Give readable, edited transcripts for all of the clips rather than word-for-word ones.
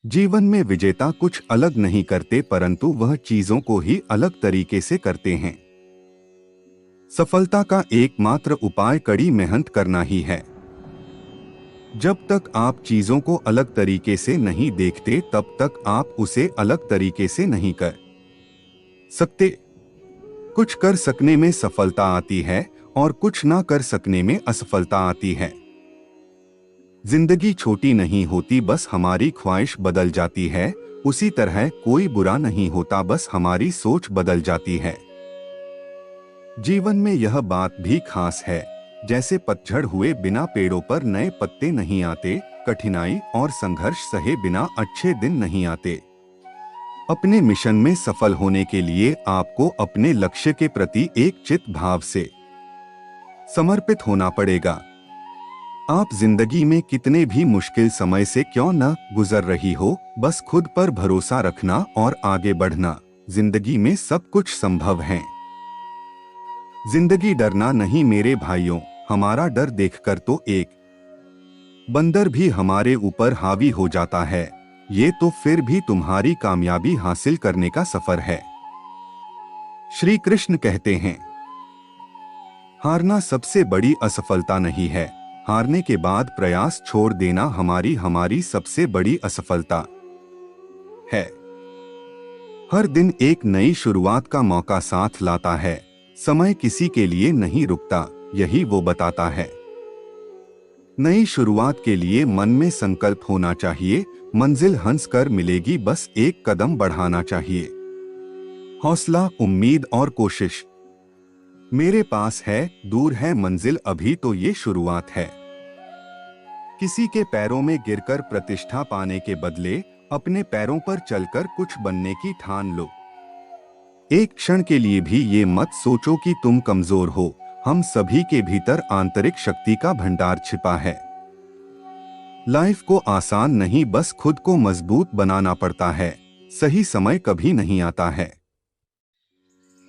जीवन में विजेता कुछ अलग नहीं करते, परंतु वह चीजों को ही अलग तरीके से करते हैं। सफलता का एकमात्र उपाय कड़ी मेहनत करना ही है। जब तक आप चीजों को अलग तरीके से नहीं देखते, तब तक आप उसे अलग तरीके से नहीं कर सकते। कुछ कर सकने में सफलता आती है और कुछ ना कर सकने में असफलता आती है। जिंदगी छोटी नहीं होती, बस हमारी ख्वाहिश बदल जाती है। उसी तरह कोई बुरा नहीं होता, बस हमारी सोच बदल जाती है। जीवन में यह बात भी खास है, जैसे पतझड़ हुए बिना पेड़ों पर नए पत्ते नहीं आते, कठिनाई और संघर्ष सहे बिना अच्छे दिन नहीं आते। अपने मिशन में सफल होने के लिए आपको अपने लक्ष्य के प्रति एक चित्त भाव से समर्पित होना पड़ेगा। आप जिंदगी में कितने भी मुश्किल समय से क्यों न गुजर रही हो, बस खुद पर भरोसा रखना और आगे बढ़ना। जिंदगी में सब कुछ संभव है। जिंदगी डरना नहीं मेरे भाइयों, हमारा डर देखकर तो एक बंदर भी हमारे ऊपर हावी हो जाता है। ये तो फिर भी तुम्हारी कामयाबी हासिल करने का सफर है। श्री कृष्ण कहते हैं, हारना सबसे बड़ी असफलता नहीं है, हारने के बाद प्रयास छोड़ देना हमारी सबसे बड़ी असफलता है। हर दिन एक नई शुरुआत का मौका साथ लाता है। समय किसी के लिए नहीं रुकता, यही वो बताता है। नई शुरुआत के लिए मन में संकल्प होना चाहिए। मंजिल हंस कर मिलेगी, बस एक कदम बढ़ाना चाहिए। हौसला, उम्मीद और कोशिश मेरे पास है, दूर है मंजिल, अभी तो ये शुरुआत है। किसी के पैरों में गिरकर प्रतिष्ठा पाने के बदले अपने पैरों पर चलकर कुछ बनने की ठान लो। एक क्षण के लिए भी ये मत सोचो कि तुम कमजोर हो। हम सभी के भीतर आंतरिक शक्ति का भंडार छिपा है। लाइफ को आसान नहीं, बस खुद को मजबूत बनाना पड़ता है। सही समय कभी नहीं आता है।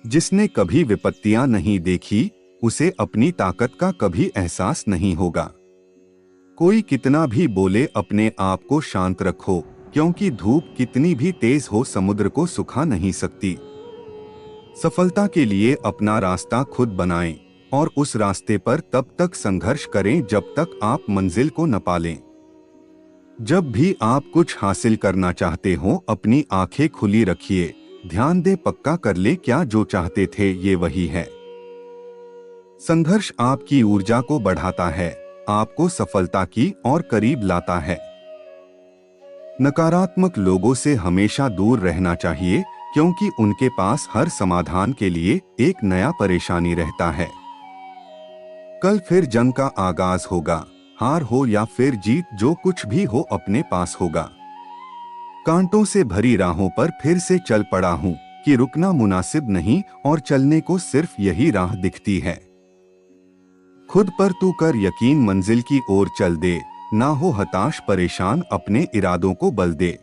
जिसने कभी विपत्तियां नहीं देखी, उसे अपनी ताकत का कभी एहसास नहीं होगा। कोई कितना भी बोले, अपने आप को शांत रखो, क्योंकि धूप कितनी भी तेज हो समुद्र को सुखा नहीं सकती। सफलता के लिए अपना रास्ता खुद बनाएं और उस रास्ते पर तब तक संघर्ष करें जब तक आप मंजिल को न पालें। जब भी आप कुछ हासिल करना चाहते हो, अपनी आंखें खुली रखिए, ध्यान दे, पक्का कर ले क्या जो चाहते थे ये वही है। संघर्ष आपकी ऊर्जा को बढ़ाता है, आपको सफलता की और करीब लाता है। नकारात्मक लोगों से हमेशा दूर रहना चाहिए, क्योंकि उनके पास हर समाधान के लिए एक नया परेशानी रहता है। कल फिर जंग का आगाज होगा। हार हो या फिर जीत, जो कुछ भी हो अपने पास होगा। कांटों से भरी राहों पर फिर से चल पड़ा हूं कि रुकना मुनासिब नहीं और चलने को सिर्फ यही राह दिखती है। खुद पर तू कर यकीन, मंजिल की ओर चल दे, ना हो हताश परेशान, अपने इरादों को बल दे।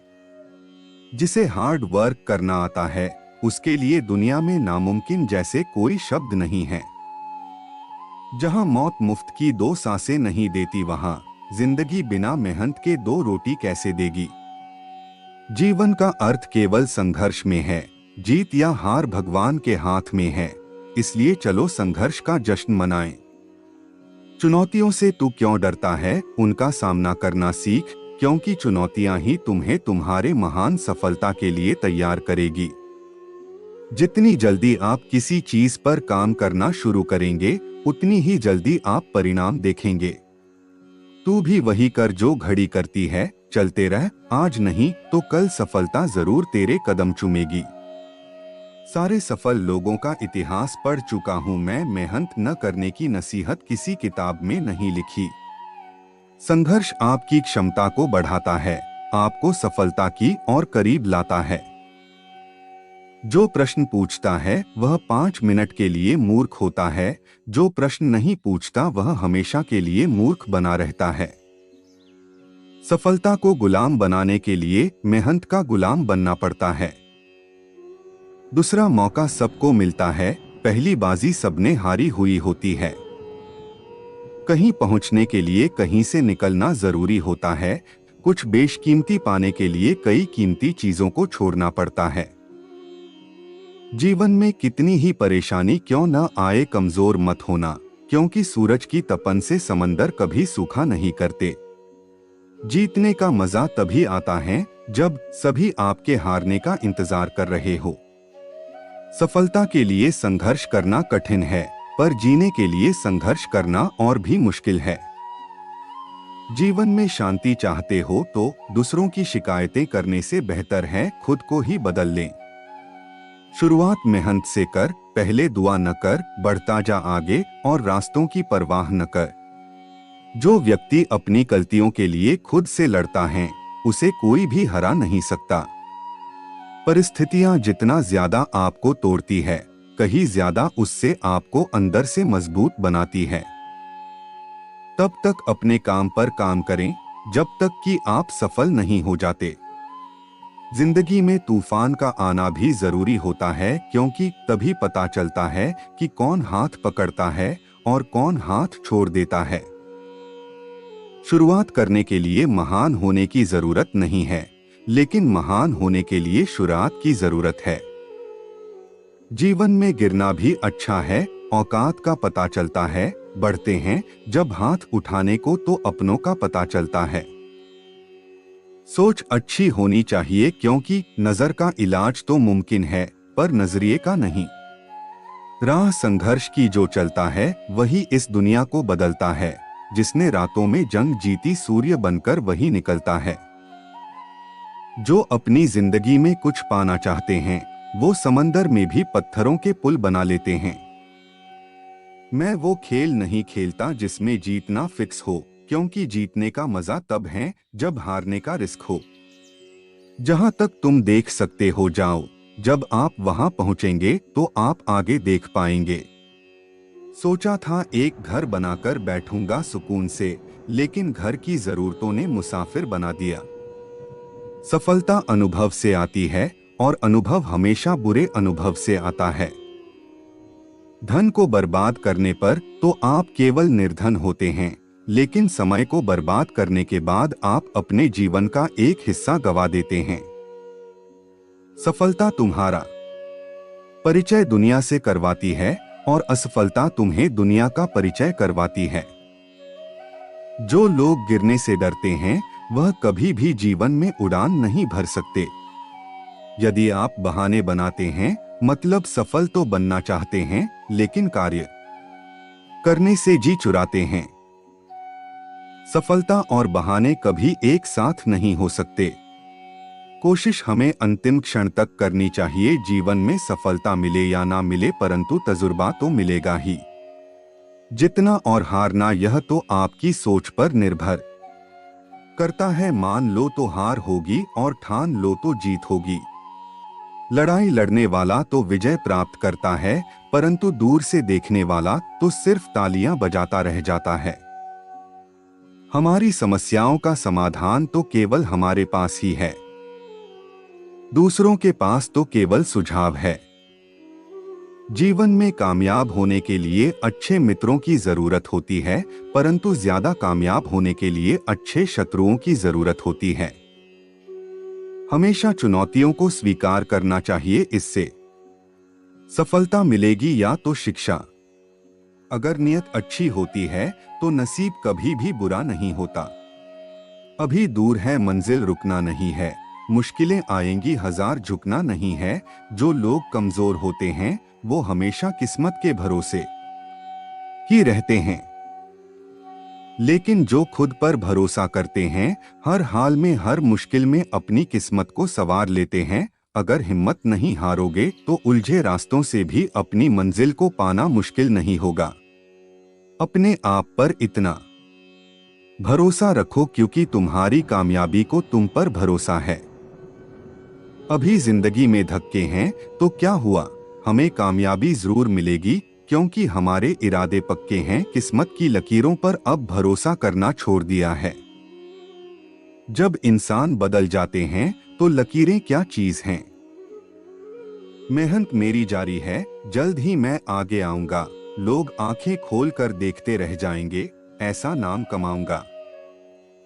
जिसे हार्ड वर्क करना आता है, उसके लिए दुनिया में नामुमकिन जैसे कोई शब्द नहीं है। जहां मौत मुफ्त की दो सांसें नहीं देती, वहां जिंदगी बिना मेहनत के दो रोटी कैसे देगी। जीवन का अर्थ केवल संघर्ष में है, जीत या हार भगवान के हाथ में है। इसलिए चलो संघर्ष का जश्न मनाएं। चुनौतियों से तू क्यों डरता है, उनका सामना करना सीख, क्योंकि चुनौतियां ही तुम्हें तुम्हारे महान सफलता के लिए तैयार करेगी। जितनी जल्दी आप किसी चीज पर काम करना शुरू करेंगे, उतनी ही जल्दी आप परिणाम देखेंगे। तू भी वही कर जो घड़ी करती है, चलते रह, आज नहीं तो कल सफलता जरूर तेरे कदम चूमेगी। सारे सफल लोगों का इतिहास पढ़ चुका हूं मैं, मेहनत न करने की नसीहत किसी किताब में नहीं लिखी। संघर्ष आपकी क्षमता को बढ़ाता है, आपको सफलता की और करीब लाता है। जो प्रश्न पूछता है वह 5 मिनट के लिए मूर्ख होता है, जो प्रश्न नहीं पूछता वह हमेशा के लिए मूर्ख बना रहता है। सफलता को गुलाम बनाने के लिए मेहनत का गुलाम बनना पड़ता है। दूसरा मौका सबको मिलता है, पहली बाजी सबने हारी हुई होती है। कहीं पहुंचने के लिए कहीं से निकलना जरूरी होता है, कुछ बेशकीमती पाने के लिए कई कीमती चीजों को छोड़ना पड़ता है। जीवन में कितनी ही परेशानी क्यों न आए, कमजोर मत होना, क्योंकि सूरज की तपन से समंदर कभी सूखा नहीं करते। जीतने का मजा तभी आता है जब सभी आपके हारने का इंतजार कर रहे हो। सफलता के लिए संघर्ष करना कठिन है, पर जीने के लिए संघर्ष करना और भी मुश्किल है। जीवन में शांति चाहते हो तो दूसरों की शिकायतें करने से बेहतर है खुद को ही बदल लें। शुरुआत मेहनत से कर, पहले दुआ न कर, बढ़ता जा आगे और रास्तों की परवाह न कर। जो व्यक्ति अपनी गलतियों के लिए खुद से लड़ता है, उसे कोई भी हरा नहीं सकता। परिस्थितियां जितना ज्यादा आपको तोड़ती है, कहीं ज्यादा उससे आपको अंदर से मजबूत बनाती है। तब तक अपने काम पर काम करें जब तक कि आप सफल नहीं हो जाते। जिंदगी में तूफान का आना भी जरूरी होता है, क्योंकि तभी पता चलता है कि कौन हाथ पकड़ता है और कौन हाथ छोड़ देता है। शुरुआत करने के लिए महान होने की जरूरत नहीं है, लेकिन महान होने के लिए शुरुआत की जरूरत है। जीवन में गिरना भी अच्छा है, औकात का पता चलता है। बढ़ते हैं जब हाथ उठाने को तो अपनों का पता चलता है। सोच अच्छी होनी चाहिए, क्योंकि नजर का इलाज तो मुमकिन है, पर नजरिए का नहीं। राह संघर्ष की जो चलता है, वही इस दुनिया को बदलता है। जिसने रातों में जंग जीती, सूर्य बनकर वही निकलता है। जो अपनी जिंदगी में कुछ पाना चाहते हैं, वो समंदर में भी पत्थरों के पुल बना लेते हैं। मैं वो खेल नहीं खेलता जिसमें जीतना फिक्स हो, क्योंकि जीतने का मजा तब है जब हारने का रिस्क हो। जहां तक तुम देख सकते हो जाओ, जब आप वहां पहुंचेंगे तो आप आगे देख पाएंगे। सोचा था एक घर बनाकर बैठूंगा सुकून से, लेकिन घर की जरूरतों ने मुसाफिर बना दिया। सफलता अनुभव से आती है, और अनुभव हमेशा बुरे अनुभव से आता है। धन को बर्बाद करने पर तो आप केवल निर्धन होते हैं, लेकिन समय को बर्बाद करने के बाद आप अपने जीवन का एक हिस्सा गवा देते हैं। सफलता तुम्हारा परिचय दुनिया से करवाती है, और असफलता तुम्हें दुनिया का परिचय करवाती है। जो लोग गिरने से डरते हैं, वह कभी भी जीवन में उड़ान नहीं भर सकते। यदि आप बहाने बनाते हैं, मतलब सफल तो बनना चाहते हैं, लेकिन कार्य करने से जी चुराते हैं। सफलता और बहाने कभी एक साथ नहीं हो सकते। कोशिश हमें अंतिम क्षण तक करनी चाहिए। जीवन में सफलता मिले या ना मिले, परंतु तजुर्बा तो मिलेगा ही। जितना और हारना, यह तो आपकी सोच पर निर्भर करता है। मान लो तो हार होगी, और ठान लो तो जीत होगी। लड़ाई लड़ने वाला तो विजय प्राप्त करता है, परंतु दूर से देखने वाला तो सिर्फ तालियां बजाता रह जाता है। हमारी समस्याओं का समाधान तो केवल हमारे पास ही है, दूसरों के पास तो केवल सुझाव है। जीवन में कामयाब होने के लिए अच्छे मित्रों की जरूरत होती है, परंतु ज्यादा कामयाब होने के लिए अच्छे शत्रुओं की जरूरत होती है। हमेशा चुनौतियों को स्वीकार करना चाहिए, इससे सफलता मिलेगी या तो शिक्षा। अगर नियत अच्छी होती है तो नसीब कभी भी बुरा नहीं होता। अभी दूर है मंजिल, रुकना नहीं है। मुश्किलें आएंगी, हजार झुकना नहीं है। जो लोग कमजोर होते हैं, वो हमेशा किस्मत के भरोसे ही रहते हैं, लेकिन जो खुद पर भरोसा करते हैं, हर हाल में, हर मुश्किल में अपनी किस्मत को संवार लेते हैं। अगर हिम्मत नहीं हारोगे तो उलझे रास्तों से भी अपनी मंजिल को पाना मुश्किल नहीं होगा। अपने आप पर इतना भरोसा रखो, क्योंकि तुम्हारी कामयाबी को तुम पर भरोसा है। अभी जिंदगी में धक्के हैं तो क्या हुआ, हमें कामयाबी जरूर मिलेगी, क्योंकि हमारे इरादे पक्के हैं। किस्मत की लकीरों पर अब भरोसा करना छोड़ दिया है। जब इंसान बदल जाते हैं तो लकीरें क्या चीज हैं। मेहनत मेरी जारी है, जल्द ही मैं आगे आऊंगा। लोग आंखें खोल कर देखते रह जाएंगे, ऐसा नाम कमाऊंगा।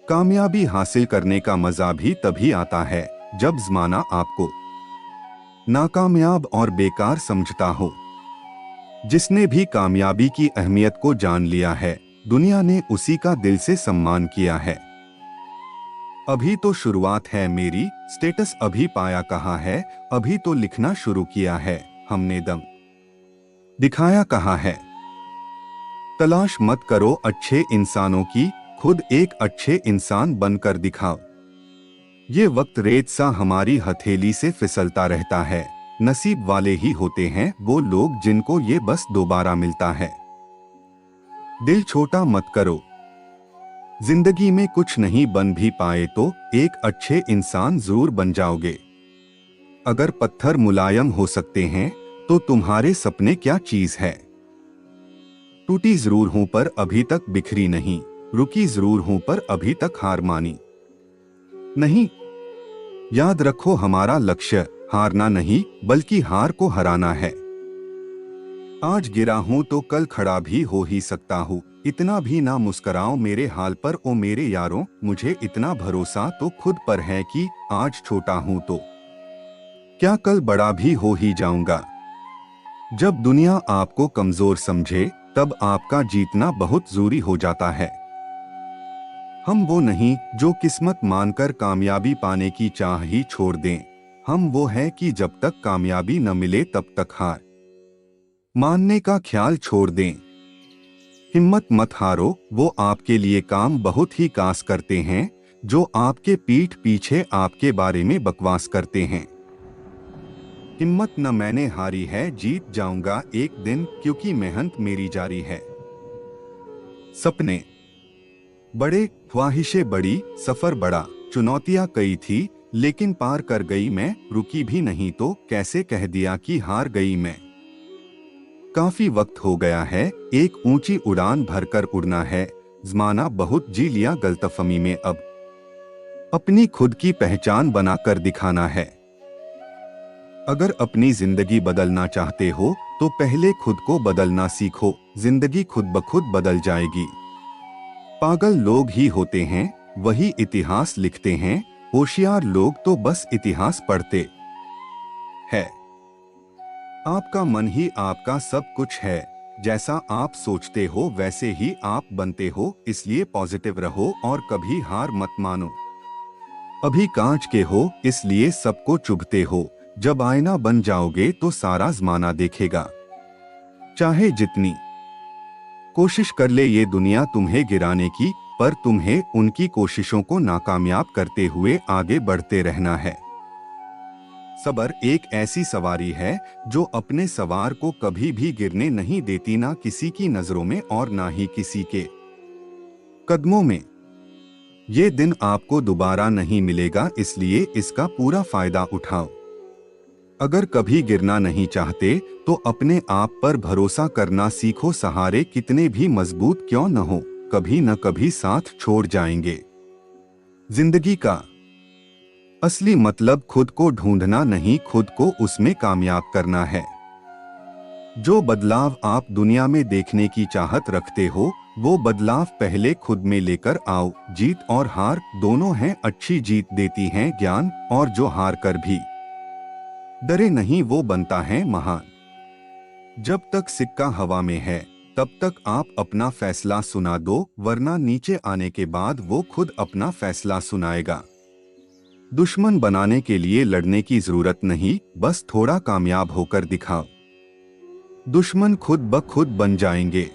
कामयाबी हासिल करने का मजा भी तभी आता है जब ज़माना आपको नाकामयाब और बेकार समझता हो। जिसने भी कामयाबी की अहमियत को जान लिया है, दुनिया ने उसी का दिल से सम्मान किया है। अभी तो शुरुआत है मेरी, स्टेटस अभी पाया कहाँ है, अभी तो लिखना शुरू किया है, हमने दम दिखाया कहाँ है। तलाश मत करो अच्छे इंसानों की, खुद एक अच्छे इंसान बनकर दिखाओ। ये वक्त रेत सा हमारी हथेली से फिसलता रहता है। नसीब वाले ही होते हैं वो लोग जिनको ये बस दोबारा मिलता है। दिल छोटा मत करो। जिंदगी में कुछ नहीं बन भी पाए तो एक अच्छे इंसान जरूर बन जाओगे। अगर पत्थर मुलायम हो सकते हैं तो तुम्हारे सपने क्या चीज है। टूटी जरूर हूं पर अभी तक बिखरी नहीं, रुकी जरूर हूं पर अभी तक हार मानी नहीं। याद रखो हमारा लक्ष्य हारना नहीं बल्कि हार को हराना है। आज गिरा हूं तो कल खड़ा भी हो ही सकता हूँ, इतना भी ना मुस्कुराओ मेरे हाल पर ओ मेरे यारों। मुझे इतना भरोसा तो खुद पर है कि आज छोटा हूं तो क्या कल बड़ा भी हो ही जाऊंगा। जब दुनिया आपको कमजोर समझे तब आपका जीतना बहुत जरूरी हो जाता है। हम वो नहीं जो किस्मत मानकर कामयाबी पाने की चाह ही छोड़ दें। हम वो है कि जब तक कामयाबी न मिले तब तक हार मानने का ख्याल छोड़ दें। हिम्मत मत हारो, वो आपके लिए काम बहुत ही कास करते हैं जो आपके पीठ पीछे आपके बारे में बकवास करते हैं। हिम्मत न मैंने हारी है, जीत जाऊंगा एक दिन क्योंकि मेहनत मेरी जारी है। सपने बड़े, ख्वाहिशें बड़ी, सफर बड़ा, चुनौतियां कई थी लेकिन पार कर गई मैं, रुकी भी नहीं तो कैसे कह दिया कि हार गई मैं। काफी वक्त हो गया है, एक ऊंची उड़ान भरकर उड़ना है, ज़माना बहुत जी लिया गलतफहमी में, अब अपनी खुद की पहचान बनाकर दिखाना है। अगर अपनी जिंदगी बदलना चाहते हो तो पहले खुद को बदलना सीखो, जिंदगी खुद ब खुद बदल जाएगी। पागल लोग ही होते हैं वही इतिहास लिखते हैं, होशियार लोग तो बस इतिहास पढ़ते हैं। आपका मन ही आपका सब कुछ है, जैसा आप सोचते हो वैसे ही आप बनते हो, इसलिए पॉजिटिव रहो और कभी हार मत मानो। अभी कांच के हो इसलिए सबको चुभते हो, जब आईना बन जाओगे तो सारा ज़माना देखेगा। चाहे जितनी कोशिश कर ले ये दुनिया तुम्हें गिराने की, पर तुम्हें उनकी कोशिशों को नाकामयाब करते हुए आगे बढ़ते रहना है। सब्र एक ऐसी सवारी है जो अपने सवार को कभी भी गिरने नहीं देती, ना किसी की नजरों में और ना ही किसी के कदमों में। ये दिन आपको दोबारा नहीं मिलेगा, इसलिए इसका पूरा फायदा उठाओ। अगर कभी गिरना नहीं चाहते तो अपने आप पर भरोसा करना सीखो, सहारे कितने भी मजबूत क्यों न हो कभी न कभी साथ छोड़ जाएंगे। जिंदगी का असली मतलब खुद को ढूंढना नहीं, खुद को उसमें कामयाब करना है। जो बदलाव आप दुनिया में देखने की चाहत रखते हो वो बदलाव पहले खुद में लेकर आओ। जीत और हार दोनों हैं, अच्छी जीत देती हैं ज्ञान, और जो हार कर भी डरे नहीं वो बनता है महान। जब तक सिक्का हवा में है तब तक आप अपना फैसला सुना दो, वरना नीचे आने के बाद वो खुद अपना फैसला सुनाएगा। दुश्मन बनाने के लिए लड़ने की जरूरत नहीं, बस थोड़ा कामयाब होकर दिखाओ, दुश्मन खुद ब खुद बन जाएंगे।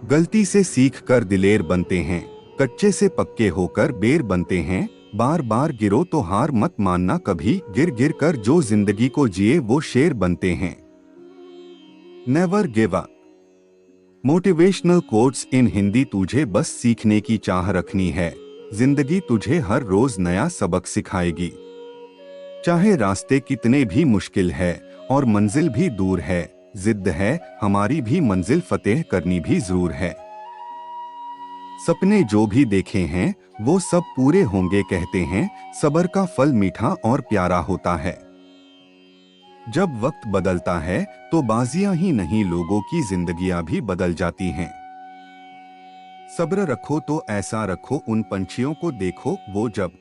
गलती से सीख कर दिलेर बनते हैं, कच्चे से पक्के होकर बेर बनते हैं। बार बार गिरो तो हार मत मानना कभी, गिर गिर कर जो जिंदगी को जिए वो शेर बनते हैं। Never give up. Motivational quotes in Hindi. तुझे बस सीखने की चाह रखनी है, जिंदगी तुझे हर रोज नया सबक सिखाएगी। चाहे रास्ते कितने भी मुश्किल है और मंजिल भी दूर है, जिद है हमारी भी मंजिल फतेह करनी भी जरूर है। सपने जो भी देखे हैं वो सब पूरे होंगे कहते हैं, सब्र का फल मीठा और प्यारा होता है। जब वक्त बदलता है तो बाजियां ही नहीं लोगों की जिंदगियां भी बदल जाती हैं। सब्र रखो तो ऐसा रखो, उन पंछियों को देखो, वो जब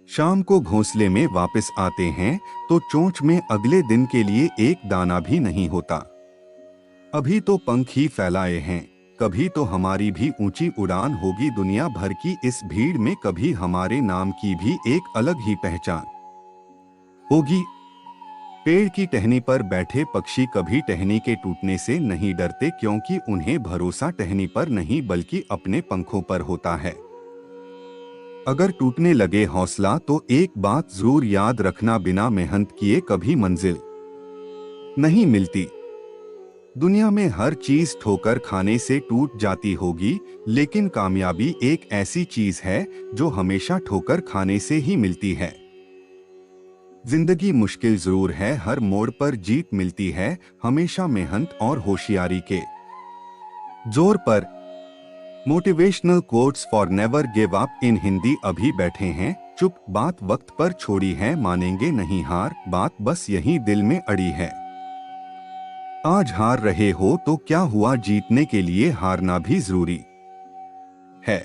शाम को घोंसले में वापस आते हैं तो चोंच में अगले दिन के लिए एक दाना भी नहीं होता। अभी तो पंख ही फैलाए हैं, कभी तो हमारी भी ऊंची उड़ान होगी दुनिया भर की इस भीड़ में, कभी हमारे नाम की भी एक अलग ही पहचान होगी। पेड़ की टहनी पर बैठे पक्षी कभी टहनी के टूटने से नहीं डरते, क्योंकि उन्हें भरोसा टहनी पर नहीं बल्कि अपने पंखों पर होता है। अगर टूटने लगे हौसला तो एक बात जरूर याद रखना, बिना मेहनत किए कभी मंजिल नहीं मिलती। दुनिया में हर चीज ठोकर खाने से टूट जाती होगी, लेकिन कामयाबी एक ऐसी चीज है जो हमेशा ठोकर खाने से ही मिलती है। जिंदगी मुश्किल जरूर है, हर मोड़ पर जीत मिलती है हमेशा मेहनत और होशियारी के जोर पर। Motivational quotes for never give up in Hindi. अभी बैठे हैं चुप, बात वक्त पर छोड़ी है, मानेंगे नहीं हार, बात बस यही दिल में अड़ी है। आज हार रहे हो तो क्या हुआ, जीतने के लिए हारना भी जरूरी है।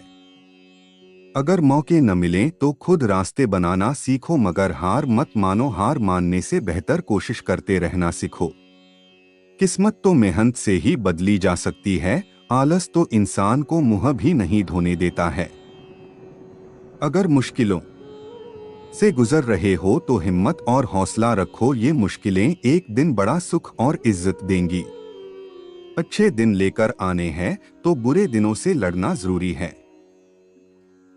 अगर मौके न मिले तो खुद रास्ते बनाना सीखो, मगर हार मत मानो, हार मानने से बेहतर कोशिश करते रहना सीखो। किस्मत तो मेहनत से ही बदली जा सकती है, आलस तो इंसान को मुंह भी नहीं धोने देता है। अगर मुश्किलों से गुजर रहे हो तो हिम्मत और हौसला रखो, ये मुश्किलें एक दिन बड़ा सुख और इज्जत देंगी। अच्छे दिन लेकर आने हैं तो बुरे दिनों से लड़ना जरूरी है।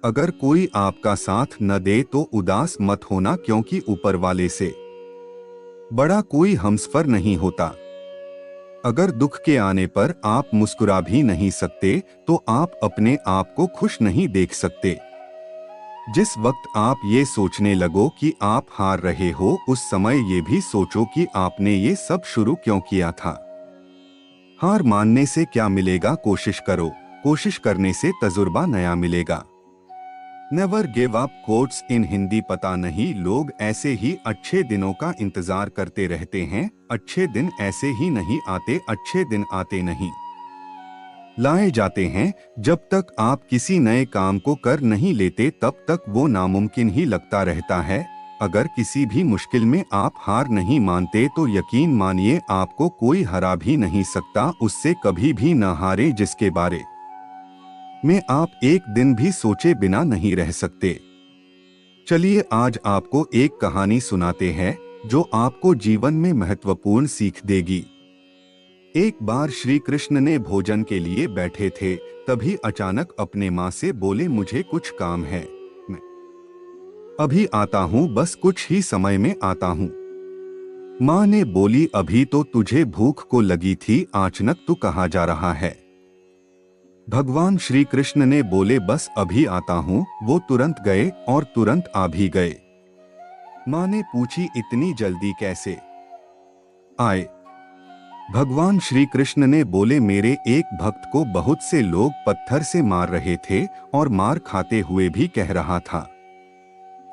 अगर कोई आपका साथ न दे तो उदास मत होना, क्योंकि ऊपर वाले से बड़ा कोई हमसफर नहीं होता। अगर दुख के आने पर आप मुस्कुरा भी नहीं सकते तो आप अपने आप को खुश नहीं देख सकते। जिस वक्त आप ये सोचने लगो कि आप हार रहे हो, उस समय ये भी सोचो कि आपने ये सब शुरू क्यों किया था। हार मानने से क्या मिलेगा, कोशिश करो, कोशिश करने से तजुर्बा नया मिलेगा। Never give up quotes in Hindi. पता नहीं लोग ऐसे ही अच्छे दिनों का इंतजार करते रहते हैं, अच्छे दिन ऐसे ही नहीं आते, अच्छे दिन आते नहीं लाए जाते हैं। जब तक आप किसी नए काम को कर नहीं लेते तब तक वो नामुमकिन ही लगता रहता है। अगर किसी भी मुश्किल में आप हार नहीं मानते तो यकीन मानिए आपको कोई हरा भी नहीं सकता, उससे कभी भी न हारे जिसके बारे में आप एक दिन भी सोचे बिना नहीं रह सकते। चलिए आज आपको एक कहानी सुनाते हैं जो आपको जीवन में महत्वपूर्ण सीख देगी। एक बार श्री कृष्ण ने भोजन के लिए बैठे थे, तभी अचानक अपने माँ से बोले, मुझे कुछ काम है, मैं अभी आता हूँ, बस कुछ ही समय में आता हूँ। माँ ने बोली, अभी तो तुझे भूख को लगी थी, अचानक तू कहाँ जा रहा है। भगवान श्री कृष्ण ने बोले, बस अभी आता हूँ। वो तुरंत गए और तुरंत आ भी गए। माँ ने पूछी, इतनी जल्दी कैसे आए। भगवान श्री कृष्ण ने बोले, मेरे एक भक्त को बहुत से लोग पत्थर से मार रहे थे और मार खाते हुए भी कह रहा था,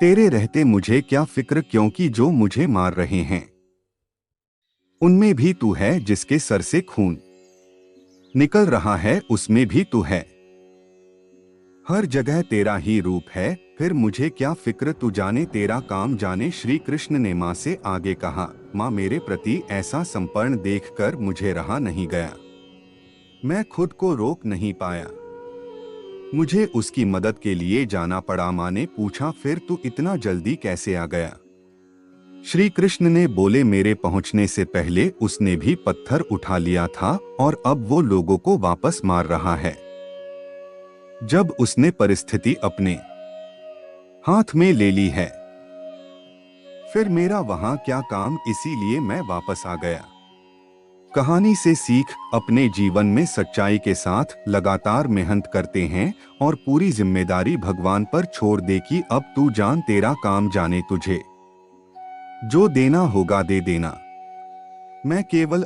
तेरे रहते मुझे क्या फिक्र, क्योंकि जो मुझे मार रहे हैं उनमें भी तू है, जिसके सर से खून निकल रहा है उसमें भी तू है। हर जगह तेरा ही रूप है, फिर मुझे क्या फिक्र, तू जाने तेरा काम जाने। श्री कृष्ण ने माँ से आगे कहा, माँ मेरे प्रति ऐसा समर्पण देखकर मुझे रहा नहीं गया, मैं खुद को रोक नहीं पाया, मुझे उसकी मदद के लिए जाना पड़ा। माँ ने पूछा, फिर तू इतना जल्दी कैसे आ गया। श्री कृष्ण ने बोले, मेरे पहुंचने से पहले उसने भी पत्थर उठा लिया था और अब वो लोगों को वापस मार रहा है। जब उसने परिस्थिति अपने हाथ में ले ली है, फिर मेरा वहां क्या काम, इसीलिए मैं वापस आ गया। कहानी से सीख, अपने जीवन में सच्चाई के साथ लगातार मेहनत करते हैं और पूरी जिम्मेदारी भगवान पर छोड़ दे कि अब तू जान, तेरा काम जाने, तुझे जो देना होगा दे देना। मैं केवल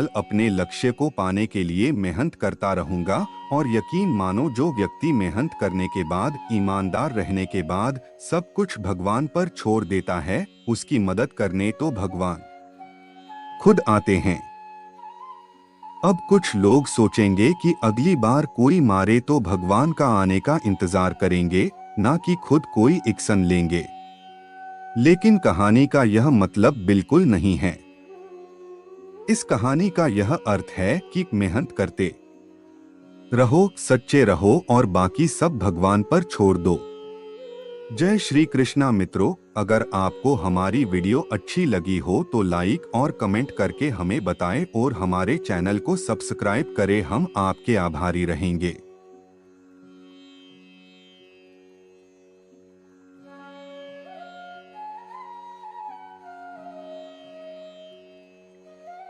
अपने लक्ष्य को पाने के लिए मेहनत करता रहूंगा, और यकीन मानो जो व्यक्ति मेहनत करने के बाद, ईमानदार रहने के बाद सब कुछ भगवान पर छोड़ देता है, उसकी मदद करने तो भगवान खुद आते हैं। अब कुछ लोग सोचेंगे कि अगली बार कोई मारे तो भगवान का आने का इंतजार करेंगे, ना कि खुद कोई एक्शन लेंगे। लेकिन कहानी का यह मतलब बिल्कुल नहीं है। इस कहानी का यह अर्थ है कि मेहनत करते रहो, सच्चे रहो और बाकी सब भगवान पर छोड़ दो। जय श्री कृष्णा मित्रों, अगर आपको हमारी वीडियो अच्छी लगी हो तो लाइक और कमेंट करके हमें बताएं और हमारे चैनल को सब्सक्राइब करें। हम आपके आभारी रहेंगे।